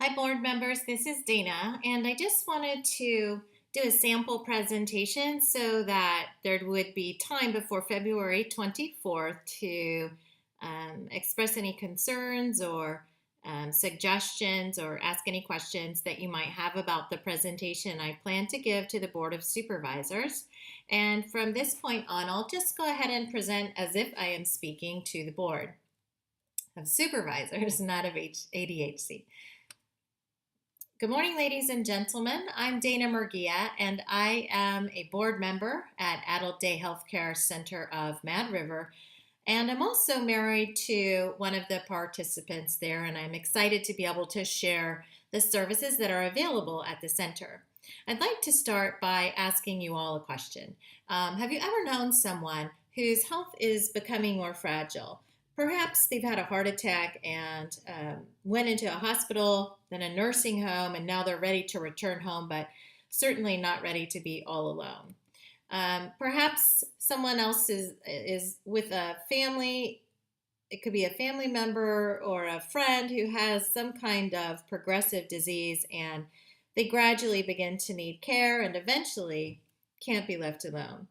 Hi, board members. This is Dana, and I just wanted to do a sample presentation so that there would be time before February 24th to express any concerns or suggestions or ask any questions that you might have about the presentation I plan to give to the Board of Supervisors. And from this point on, I'll just go ahead and present as if I am speaking to the Board of Supervisors, not of ADHC. Good morning, ladies and gentlemen. I'm Dana Murguia, and I am a board member at Adult Day Healthcare Center of Mad River. And I'm also married to one of the participants there, and I'm excited to be able to share the services that are available at the center. I'd like to start by asking you all a question. Have you ever known someone whose health is becoming more fragile? Perhaps they've had a heart attack and went into a hospital, then a nursing home, and now they're ready to return home, but certainly not ready to be all alone. Perhaps someone else is with a family. It could be a family member or a friend who has some kind of progressive disease, and they gradually begin to need care and eventually can't be left alone.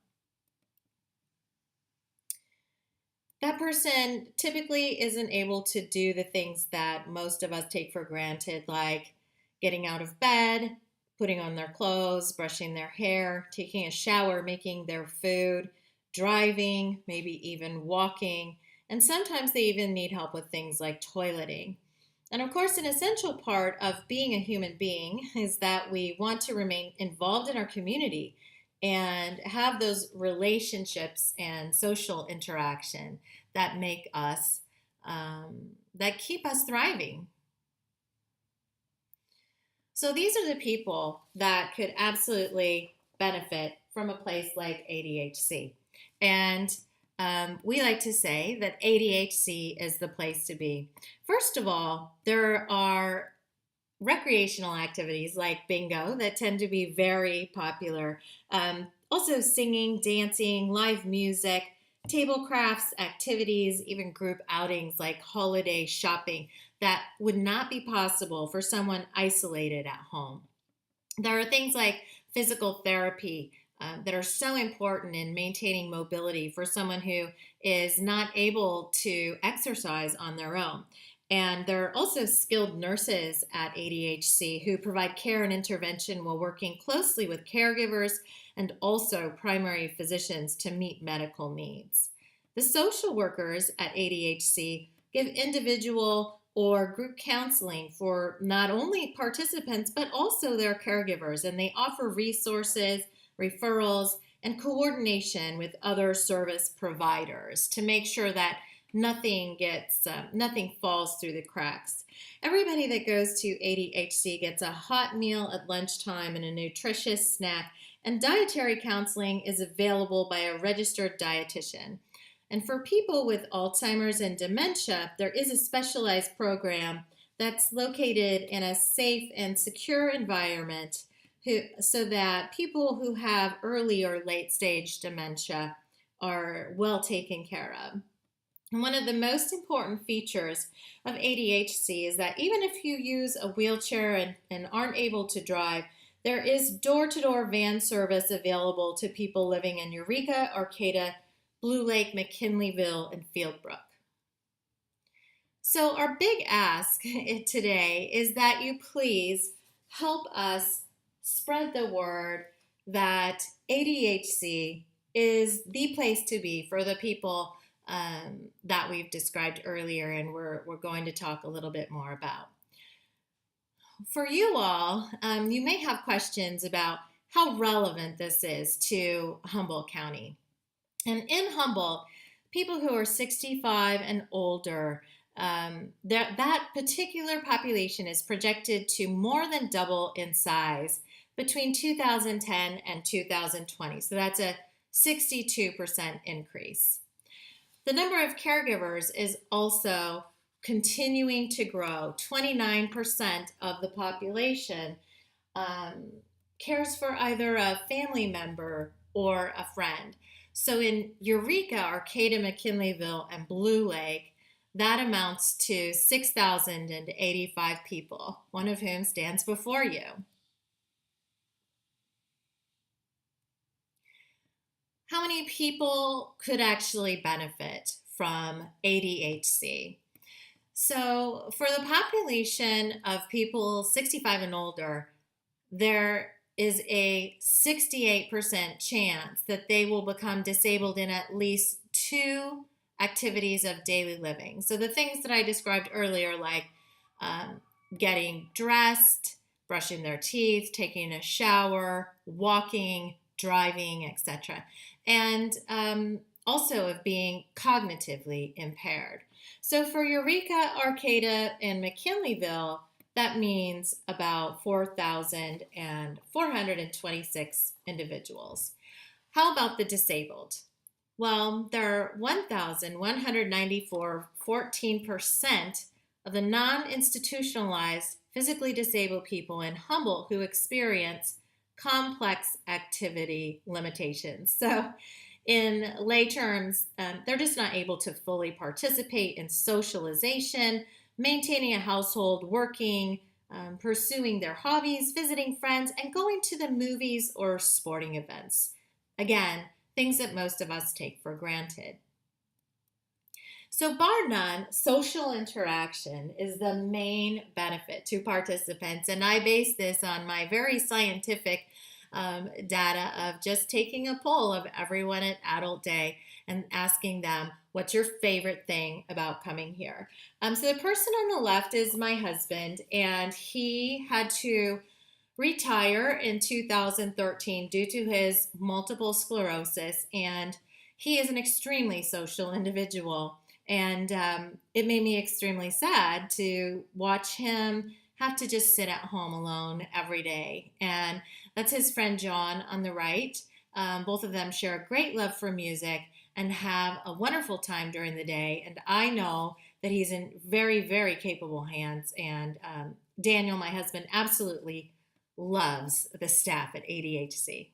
That person typically isn't able to do the things that most of us take for granted, like getting out of bed, putting on their clothes, brushing their hair, taking a shower, making their food, driving, maybe even walking, and sometimes they even need help with things like toileting. And of course, an essential part of being a human being is that we want to remain involved in our community and have those relationships and social interaction that make us, that keep us thriving. So these are the people that could absolutely benefit from a place like ADHC. And we like to say that ADHC is the place to be. First of all, there are recreational activities like bingo that tend to be very popular. Also, singing, dancing, live music, table crafts, activities, even group outings like holiday shopping that would not be possible for someone isolated at home. There are things like physical therapy that are so important in maintaining mobility for someone who is not able to exercise on their own. And there are also skilled nurses at ADHC who provide care and intervention while working closely with caregivers and also primary physicians to meet medical needs. The social workers at ADHC give individual or group counseling for not only participants but also their caregivers, and they offer resources, referrals, and coordination with other service providers to make sure that nothing falls through the cracks. Everybody that goes to ADHC gets a hot meal at lunchtime and a nutritious snack, and dietary counseling is available by a registered dietitian. And for people with Alzheimer's and dementia, there is a specialized program that's located in a safe and secure environment so that people who have early or late stage dementia are well taken care of. And one of the most important features of ADHC is that even if you use a wheelchair and aren't able to drive, there is door-to-door van service available to people living in Eureka, Arcata, Blue Lake, McKinleyville, and Fieldbrook. So our big ask today is that you please help us spread the word that ADHC is the place to be for the people that we've described earlier, and we're going to talk a little bit more about. For you all, you may have questions about how relevant this is to Humboldt County. And in Humboldt, people who are 65 and older, that particular population is projected to more than double in size between 2010 and 2020. So that's a 62% increase. The number of caregivers is also continuing to grow. 29% of the population cares for either a family member or a friend. So in Eureka, Arcata, McKinleyville, and Blue Lake, that amounts to 6,085 people, one of whom stands before you. How many people could actually benefit from ADHC? So, for the population of people 65 and older, there is a 68% chance that they will become disabled in at least two activities of daily living. So, the things that I described earlier, like um, getting dressed, brushing their teeth, taking a shower, walking, driving, etc. And also of being cognitively impaired. So for Eureka, Arcata, and McKinleyville, that means about 4,426 individuals. How about the disabled? Well, there are 1,194, 14% of the non-institutionalized physically disabled people in Humboldt who experience complex activity limitations. So in lay terms, they're just not able to fully participate in socialization, maintaining a household, working, pursuing their hobbies, visiting friends, and going to the movies or sporting events. Again, things that most of us take for granted. So, bar none, social interaction is the main benefit to participants. And I base this on my very scientific data of just taking a poll of everyone at Adult Day and asking them, what's your favorite thing about coming here? So, the person on the left is my husband, and he had to retire in 2013 due to his multiple sclerosis. And he is an extremely social individual. And it made me extremely sad to watch him have to just sit at home alone every day. And that's his friend John on the right. Both of them share a great love for music and have a wonderful time during the day. And I know that he's in very, very capable hands. And Daniel, my husband, absolutely loves the staff at ADHC.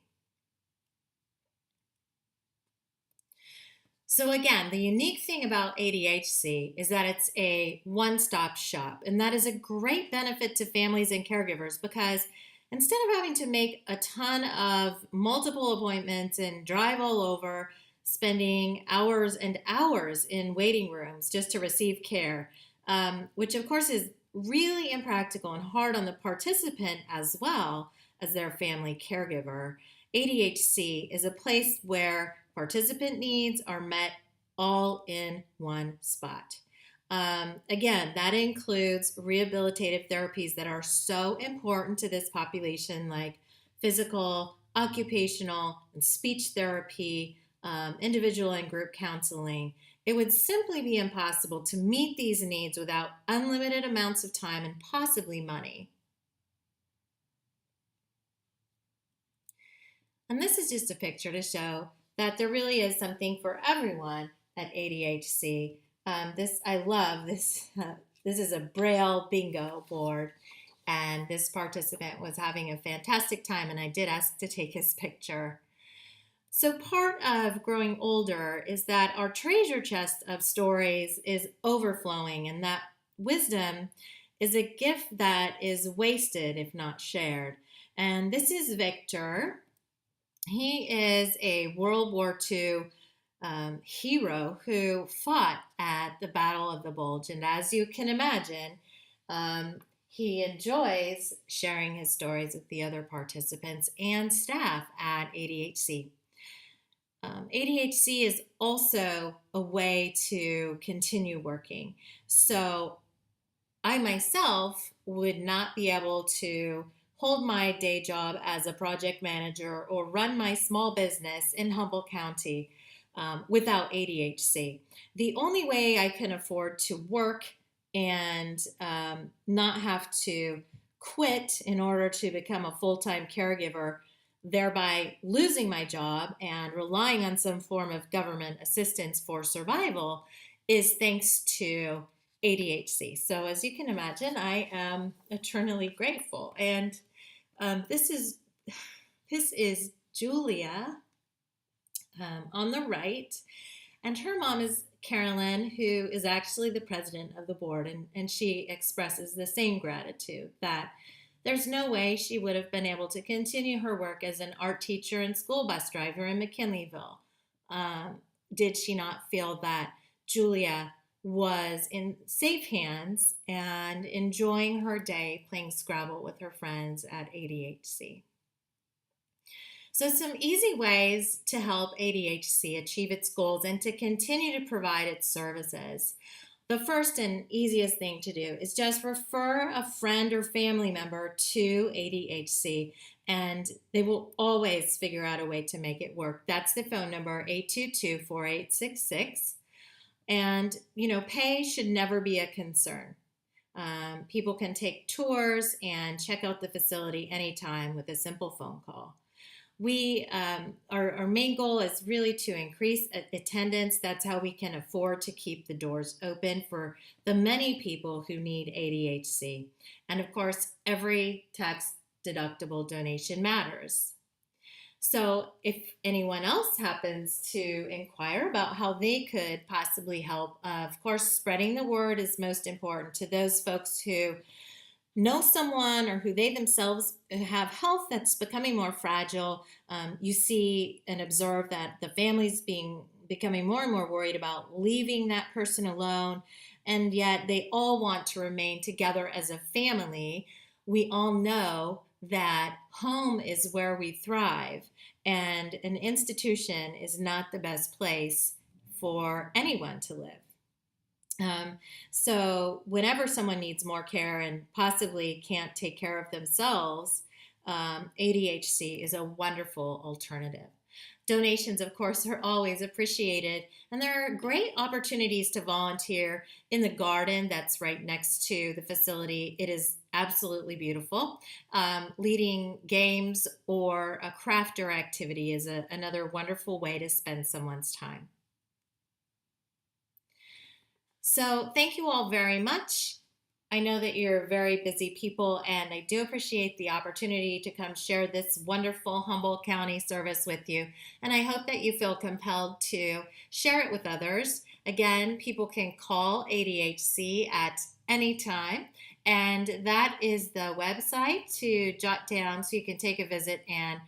So again, the unique thing about ADHC is that it's a one-stop shop, and that is a great benefit to families and caregivers because instead of having to make a ton of multiple appointments and drive all over, spending hours and hours in waiting rooms just to receive care, which of course is really impractical and hard on the participant as well as their family caregiver, ADHC is a place where participant needs are met all in one spot. Again, that includes rehabilitative therapies that are so important to this population, like physical, occupational, and speech therapy, individual and group counseling. It would simply be impossible to meet these needs without unlimited amounts of time and possibly money. And this is just a picture to show that there really is something for everyone at ADHC. I love this. This is a Braille bingo board, and this participant was having a fantastic time, and I did ask to take his picture. So part of growing older is that our treasure chest of stories is overflowing, and that wisdom is a gift that is wasted if not shared. And this is Victor. He is a World War II hero who fought at the Battle of the Bulge. And as you can imagine, he enjoys sharing his stories with the other participants and staff at ADHC. ADHC is also a way to continue working. So I myself would not be able to hold my day job as a project manager or run my small business in Humboldt County without ADHC. The only way I can afford to work and not have to quit in order to become a full-time caregiver, thereby losing my job and relying on some form of government assistance for survival, is thanks to ADHC. So as you can imagine, I am eternally grateful. And this is Julia on the right, and her mom is Carolyn, who is actually the president of the board, and she expresses the same gratitude that there's no way she would have been able to continue her work as an art teacher and school bus driver in McKinleyville did she not feel that Julia was in safe hands and enjoying her day playing Scrabble with her friends at ADHC. So, some easy ways to help ADHC achieve its goals and to continue to provide its services. The first and easiest thing to do is just refer a friend or family member to ADHC, and they will always figure out a way to make it work. That's the phone number, 822-4866. And, pay should never be a concern. People can take tours and check out the facility anytime with a simple phone call. Our main goal is really to increase attendance. That's how we can afford to keep the doors open for the many people who need ADHC. And of course, every tax deductible donation matters. So if anyone else happens to inquire about how they could possibly help, of course, spreading the word is most important to those folks who know someone or who they themselves have health that's becoming more fragile. You see and observe that the family's becoming more and more worried about leaving that person alone, and yet they all want to remain together as a family. We all know that home is where we thrive, and an institution is not the best place for anyone to live. So whenever someone needs more care and possibly can't take care of themselves, ADHC is a wonderful alternative. Donations, of course, are always appreciated, and there are great opportunities to volunteer in the garden that's right next to the facility. It is absolutely beautiful. Leading games or a craft or activity is another wonderful way to spend someone's time. So thank you all very much. I know that you're very busy people, and I do appreciate the opportunity to come share this wonderful Humboldt County service with you. And I hope that you feel compelled to share it with others. Again, people can call ADHC at any time, and that is the website to jot down so you can take a visit and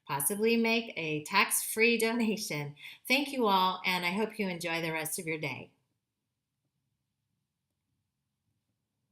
possibly make a tax-free donation. Thank you all, and I hope you enjoy the rest of your day.